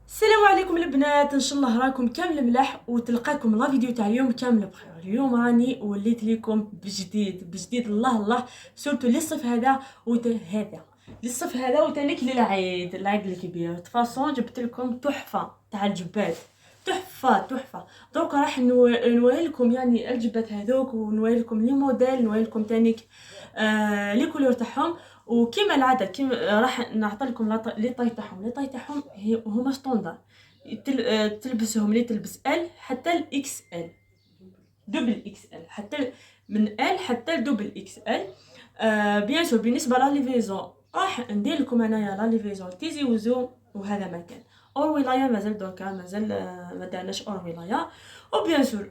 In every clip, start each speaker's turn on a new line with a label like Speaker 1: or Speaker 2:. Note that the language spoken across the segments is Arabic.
Speaker 1: السلام عليكم البنات، ان شاء الله راكم كامل ملاح وتلقاكم لا فيديو تاع اليوم كامل بخير. اليوم راني وليت لكم بجديد الله الله، سورتو للصيف هذا هذا للصيف هذا وتانيك العيد الكبير. تفاصون جبت لكم تحفه تاع الجبات، تحفه. دوك راح نوري لكم يعني الجبات هذوك، ونوري لكم لي موديل، نوري لكم تانيك لي كولور تاعهم. وكما العاده كيما راح نعطي لكم لي طاي تاعهم هما ستوندار. تلبسهم اللي تلبس ال حتى الاكس ال، دوبل اكس ال، حتى من ال حتى دوبل اكس ال. بيان سور بالنسبه لا ليفيزون راح ندير لكم انايا لا ليفيزون تيزي وزو، وهذا مكان اور ولايه مازال دوكا مازال ما دارناش اور ولايه. وبيان سور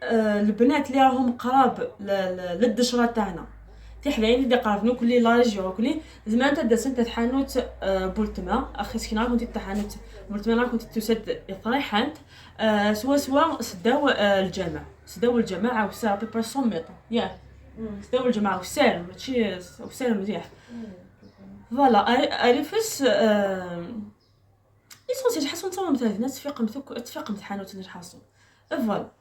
Speaker 1: البنات اللي راهم قراب للدشره تاعنا تحلاين اللي قرابنو كلي لاجيو كلي زعما انت داس انت تحانوت بولتما اخي سكينه كنت تحانوت بولتما كنت تسد طريحانت سوا سداو الجامعه وسا بيبر 100 متر يا سداو الجامعه وسال ماشي وسال مليح فوالا عرفس ليسونسي حسون تصور مثلا الناس تفيق تحانوت نحاسو فوالا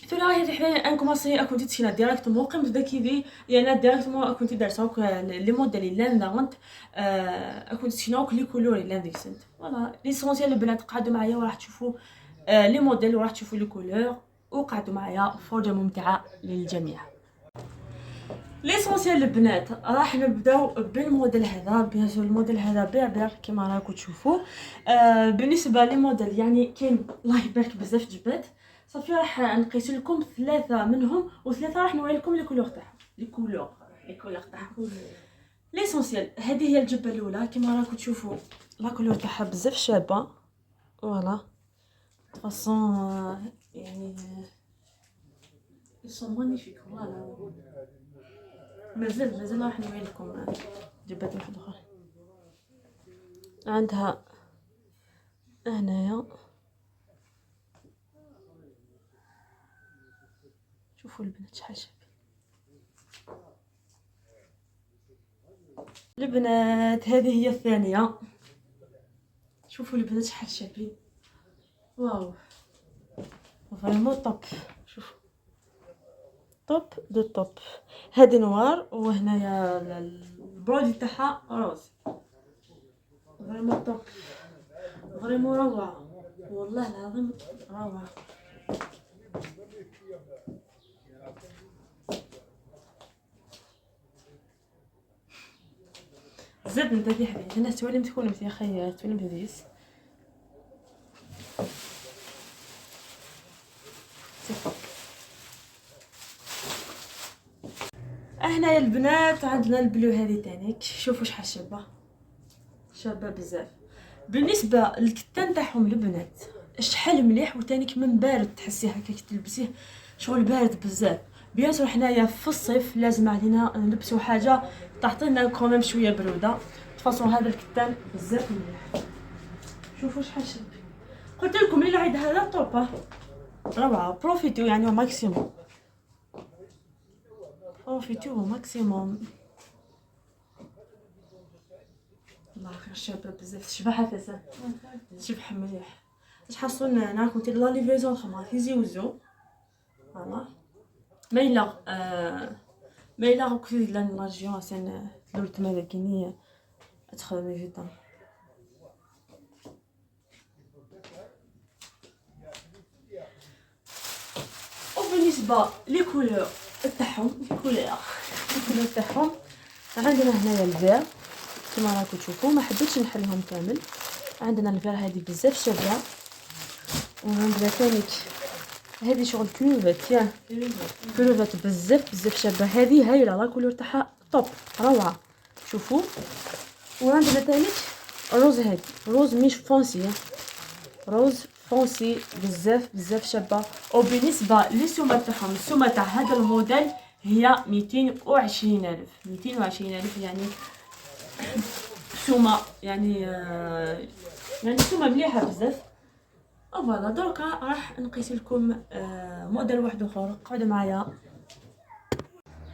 Speaker 1: ثم راهي الحين انكم اصلا كنت تسكينا ديريكتومون قمت داكي دي يعني ديريكتومون كنت دارسوك لي موديل اللي لاند كنت تسكيناوك لي كولور اللي ديسنت فوالا ليسونسيال. البنات قعدوا معايا وراح تشوفوا لي موديل وراح تشوفوا لي كولور وقعدوا معايا فرجه ممتعه للجميع. ليسونسيال البنات راح نبداو بالموديل هذا. بيان سور الموديل هذا بيع كيما راكم تشوفوا. بالنسبه لي موديل يعني كاين الله يبارك بزاف جبات صافي. راح نقيس لكم ثلاثه منهم وثلاثه راح نوري لكم لي كولور تاعهم لي كولور تاعهم. ليسونسيال هذه هي الجبه الاولى كيما راكم تشوفوا لا كولور تاعها بزاف شابه فوالا فاصون يعني سون مانيفيك فوالا. مازال راح نوري لكم جبات واحده اخرى عندها هنايا. شوفوا البنات شحال شابين البنات. هذه هي الثانيه. شوفوا البنات شحال شابين واو فريمون طوب. شوفوا طوب دو طوب. هذه نوار وهنايا البودي تاعها روز. فريمون طوب فريمون روعه والله العظيم روعه. زاد انت في حبيبي انا تولي تكون يا اخي تولي بديس هنايا البنات عندنا البلو هذه تانيك. شوفوا شحال شابه بزاف. بالنسبه للكتان تاعهم البنات شحال مليح وتانيك من بارد تحسيه هكاك تلبسيه شغل بارد بزاف. بيان سور حنايا في الصيف لازم علينا نلبسوا حاجه تعطينا كوميم شويه بروده. تفاصون هذا الكتان بزاف مليح. شوفوا شحال شابه. قلت لكم لي العيد هذا طوبه روعه. بروفيتو يعني ماكسيموم ماكسيموم. الله خير شابه بزاف شبح حتى شبح مليح. تحصلون ناكل تي لا ليفيزون خما تيزي وزو فوالا مايلا كل لان لاجيون سن لولت ماذاكيني ادخل جدا. وبالنسبه لي كولور تاعهم عندنا هنايا الفير كما راكم تشوفوا. ما حبيتش نحلهم كامل. عندنا الفير هذه بزاف شابه. وعندنا ثاني هذه شغل كلوفات بزاف شابه. هذه هايله لا كولور تاعها طوب روعه. شوفوا وعندنا ثاني روز. هذه روز مش فونسي روز فونسي بزاف شابه. وبالنسبه للسومه تاعهم السومه تاع هذا الموديل هي 220,000 يعني سومه يعني سومه مليحه بزاف. فوالا دركا راح نقيس لكم موديل واحد اخر. قعدوا معايا.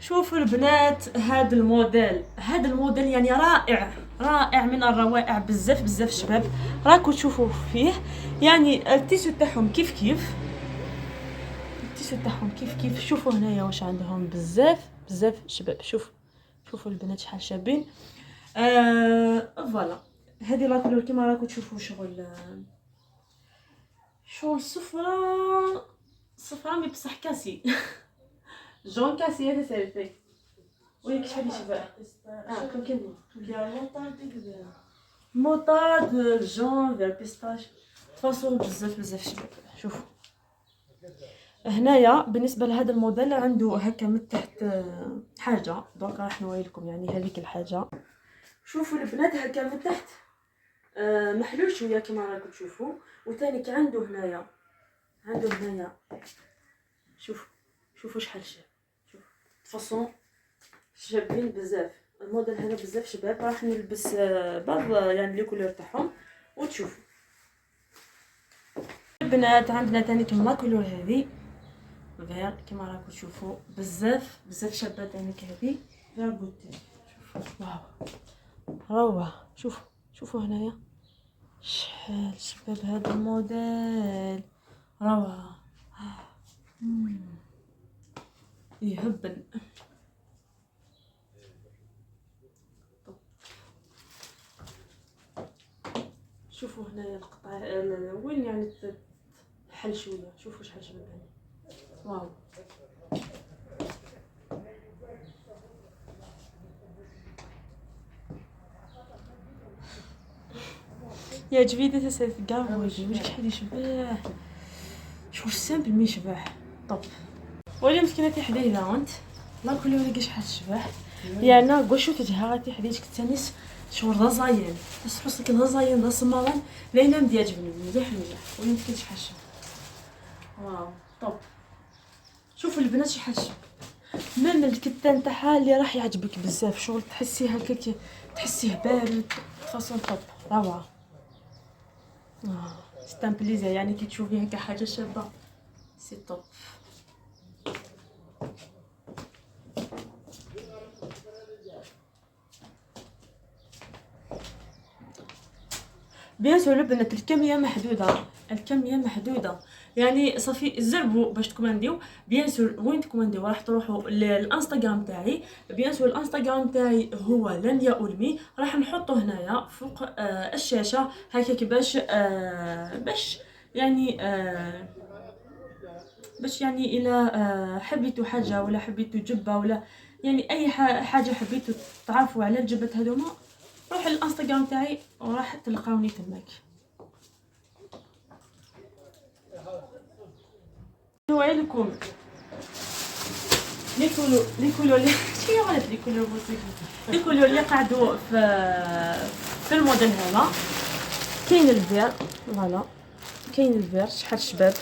Speaker 1: شوفوا البنات، هذا الموديل يعني رائع من الروائع، بزاف بزاف شباب. راكم تشوفوا فيه يعني التيشو تاعهم كيف شوفوا هنايا واش عندهم، بزاف بزاف شباب. شوفوا البنات شحال شابين. فوالا هذه لا كولور كيما راكم تشوفوا، شغل صفرا مي بصح كاسي جون كاسي. هذا سالفي وياك شحال يشبه. كاين موطارد جون فير بيستاش، تفاصيل بزاف شباب. شوفوا هنايا بالنسبه لهذا الموديل عنده هكا من تحت حاجه، دونك راح نوري لكم يعني هذيك الحاجه. شوفوا البنات هكا من تحت محلول شويه كما راكم تشوفوا. وثاني عنده هنايا شوفوا شحال شاب. شوف شابين بزاف. الموديل هذا بزاف شباب. راح نلبس بعض يعني لي كولور تاعهم وتشوفوا. البنات عندنا ثاني لا كولور هذه فير كما راكم تشوفوا، بزاف شابه ثاني هذه فير بوتي. واو روعه. شوفوا هنايا شحال شباب هذا الموديل، روعه يهبل. شوفوا هنايا القطع وين يعني حل شويه. شوفوا شحال شباب هنا. واو يعجبني هذا سالف كاع وجهي واش شحال يشبه. شوف سامبل مي يشبه طب. ولي مسكينه حدايا لاونت لا كل ولا شحال تشبه. يعني واش وجهها غادي حديت كتانيس شغل رزاين بس حسك رزاين دا سمران لينا مدي يعجبني مليح. ولي مسكين شحال شبه. واو طب. شوفوا البنات شحال شبه. ميم الكتان تاعها اللي راح يعجبك بزاف، شغل تحسيه هكاك، تحسيه بارد فاصون طب روعه. ستان بليزير يعني كي تشوفي هكا حاجه شابه سي طب. بيان سور البنات الكميه محدوده يعني صافي زربوا باش تكومانديو. بيان سور وين تكومانديو راح تروحوا للانستغرام تاعي. بيان سور الانستغرام تاعي هو لميا اولمي، راح نحطه هنايا فوق الشاشه هكاك باش يعني الى حبيتوا حاجه ولا حبيتوا جبه ولا يعني اي حاجه حبيتوا تعرفوا على الجبات هذوما، روح للانستغرام تاعي وراح تلقاوني تماك. نوعلكم لي كولور اللي قعدوا في الموديل هذا. كاين الفير فوالا، كاين الفير شحال شباب،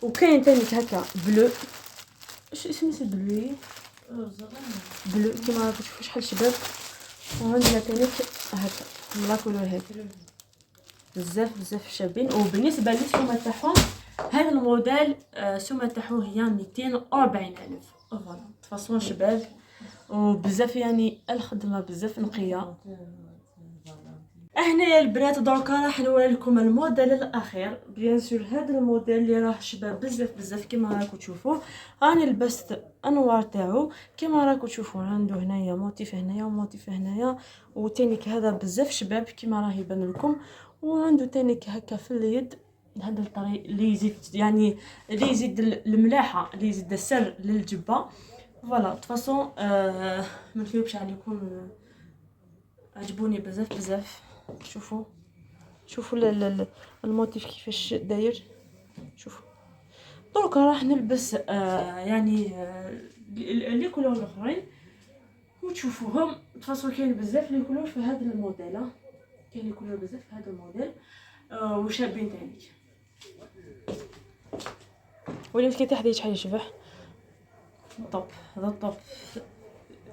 Speaker 1: وكاين ثاني هكا بلو. اش اسمه بلو كيما راكم تشوفوا شحال شباب. وعندنا ثاني هكا لا كولور هذه بزاف شابين. وبالنسبه للسومه تاعهم هذا الموديل السومه تاعو هي 240,000 فوالا تفاصون شباب. وبزاف يعني الخدمه بزاف نقيه. هنايا البنات دركا راح نوري لكم الموديل الاخير. بيان سور هذا الموديل اللي راه شباب بزاف كيما راكم تشوفوا. راني لبست انوار تاعو كيما راكم تشوفوا. عنده هنايا موتيف هنايا وموتيف هنايا، وتانيك هذا بزاف شباب كيما راه يبان لكم. وعنده تانيك هكا في اليد هذا الطريق اللي يزيد يعني اللي يزيد الملاحه، اللي يزيد السر للجبه فوالا تفاصون. ما نخيبش عليكم، عجبوني بزاف. شوفوا الموتيف كيفاش داير. شوفوا دروك راح نلبس يعني لي كولور الاخرين وتشوفوهم تفاصيل. كاين بزاف لي كولور في هذا الموديل، كاين لي كولور بزاف في هذا الموديل وشابين تاني. ولي مسكين تاع حدايا شحال يشبه. طب هذا الطب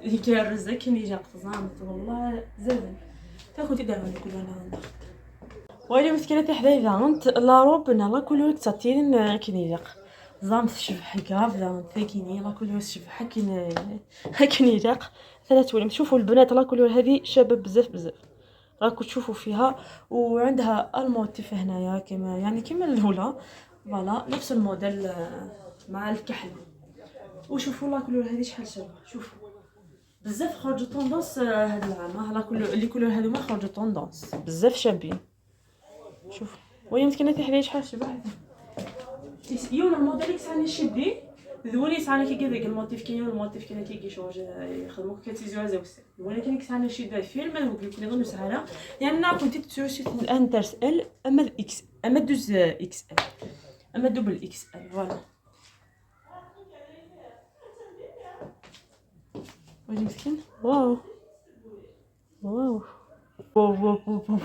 Speaker 1: يكرز كي يجي قزام والله زين تاخذ يديروا لي كلنا هنا. ولي مسكينه تاع حدايا لا روب لا كولور تاتين كي يجي زعما الشبح كراف زعما ثاكيني لا كولور الشبح هاكين يريق 3 ولم. شوفوا البنات لا كولور هذه شابه بزاف بزاف راكم تشوفوا فيها، وعندها الموتيف هنايا كما يعني كما الاولى فوالا نفس الموديل مع الكحل. وشوفوا لا كولور هذه شحال شابه، شوفوا بزاف خرجوا طوندونس هاد العام. لا كولور لي كولور هذوما خرجوا طوندونس بزاف شابين. شوف وهي متكنه حدايا شحال شبه يون الموديل كساني شدي ذولي سانا كي كذا الموتيف كاين الموتيف كاين كي كيشوج يخدموك كتيزو زوس ولكن كساني شدي فيلم ممكن يكون يظن سهله يعني انا كنت تسوسي الان ترس ال اما الاكس اما دوز اكس ال اما دوبل اكس ال فوالا. وجه مسكين واو واو واو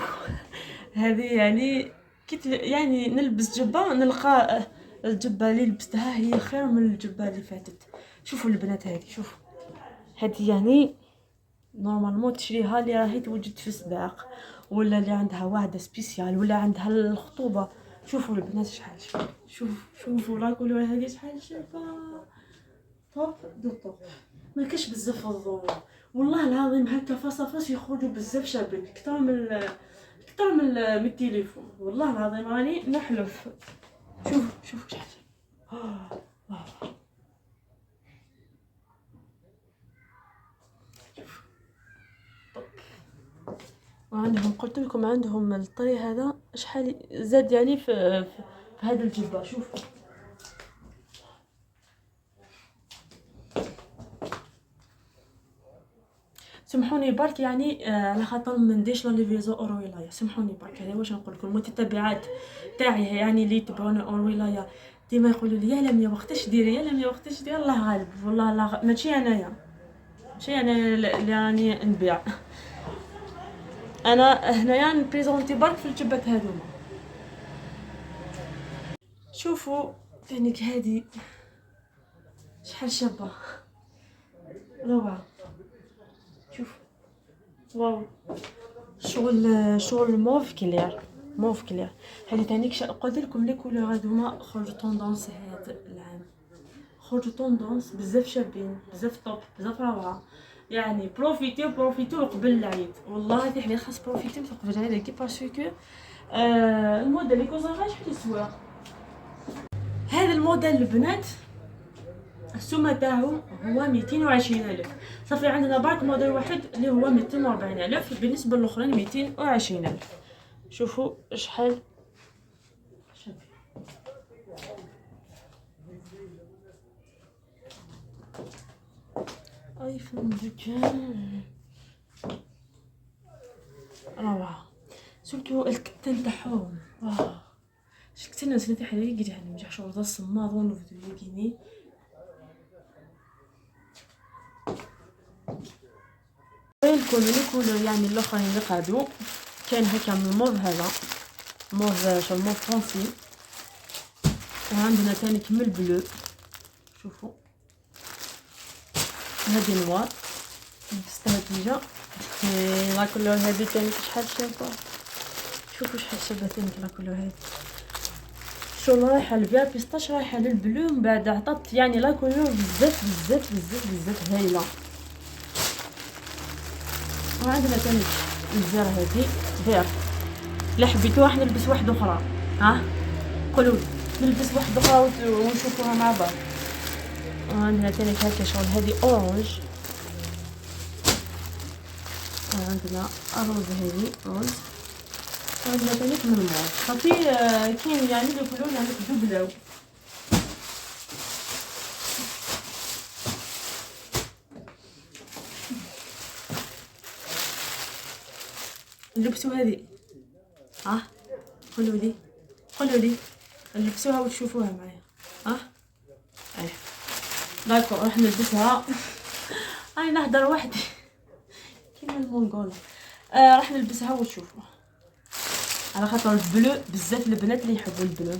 Speaker 1: هذه يعني كيت يعني نلبس جبه نلقى الجبه اللي لبستها هي خير من الجبه اللي فاتت. شوفوا البنات هذه، شوفوا هذه يعني نورمالمون تشريها اللي راهي توجد في السباق ولا اللي عندها واحده سبيسيال ولا عندها الخطوبه. شوفوا البنات شحال شابه، شوفوا لا كولور هذه شحال شابه طوب دو طوب. ما كاش بزاف الضوء والله العظيم هكا فاصافاس يخرجوا بزاف شابين اكثر من التليفون والله العظيم راني نحلف. شوف شحال وعندهم قلت لكم عندهم الطري هذا شحال زاد يعني في هذا الجبه. شوف سمحوني برك يعني على خاطر ما نديش لا ليفيزو اور ولايه، سمحوني برك هذا واش نقول لكم المتتبعات تاعي يعني اللي يتبعوني اور ولايه ديما يقولوا لي يا لميا وقتاش ديري يا لميا وقتاش ديري. الله غالب والله لا ماشي انايا اللي راني نبيع، انا هنايا نبريزونتي برك في الجبات هذوما. شوفوا تانيك هذه شحال شابه روعه. شوف واو شغل موف كلير هذه تانيك قلت لكم لي كولور هذوما خرجوا طوندونس هذا العام، خرجوا طوندونس بزاف شابين بزاف طوب بزاف روعه يعني. بروفيتيو قبل العيد والله هذه حنا خاص بروفيتيو قبل العيد كي باسكو الموديل اللي كوزا شحال يسوى هذا الموديل البنات السومه تاعو هو 220,000. صافي عندنا برك موديل واحد اللي هو 240,000 بالنسبه للاخرين 220,000. شوفوا شحال شابين. ايفون بكام روعه سورتو الكتان تاعهم واه شكتنا نسيت حالي قلت يعني مش شغل ذا الصماض ونفذ يجيني الكولور يعني الاخرين اللي قادو كان هكا من الموف هذا موف شو الموف فرونسي. وعندنا تاني كمل بلو شوفوا هذه نوار لبستها ديجا. لا كولور هذه تاني شحال شابه، شوفوا شحال شابه تاني لا كولور هذه شغل رايحه للبيع بيستاش رايحه للبلو من بعد عطات يعني لا كولور بزاف هايله. وعندنا تاني الزر هذه فير لا حبيتو راح نلبس واحده اخرى ها قولوا نلبس واحده اخرى ونشوفوها مع بعض. وعندنا تاني هكا شغل هذه اورانج. وعندنا الروز هذه روز. وعندنا تاني من الموف صافي كاين يعني لي كولور يعني دوبلاو. نلبسوا هذه قولوا لي نلبسوها وتشوفوها معايا ايه داكو راح نلبسها هاي نهضر وحدي كيما المونغول. راح نلبسها وتشوفوها على خاطر البلو بزاف البنات اللي يحبوا البلو.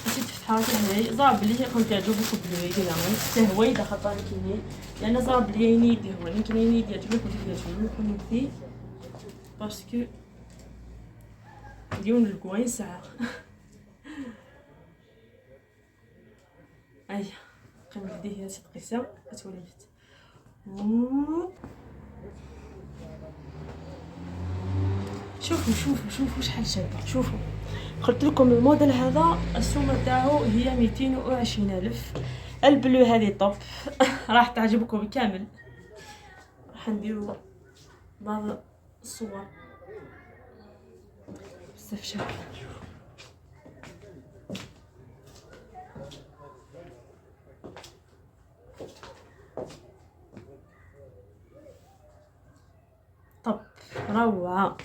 Speaker 1: نسيت تفتحها هنايا زعب لي كنت يعجبكم البلو كذا ما تستهوي دا خاطر كيني لان زعب لي نيدي هو يمكن ينيدي يعجبكم يعجبكم فيه باسكو اليوم الكوين ساعه اي قيم لديه يا صدقي سا كتوليت. شوفوا شحال شابه. شوفوا قلت لكم الموديل هذا السومه تاعو هي 220,000. البلو هذه طوب راح تعجبكم كامل. راح نديرو بعض الصور بزاف شابه. طب روعه.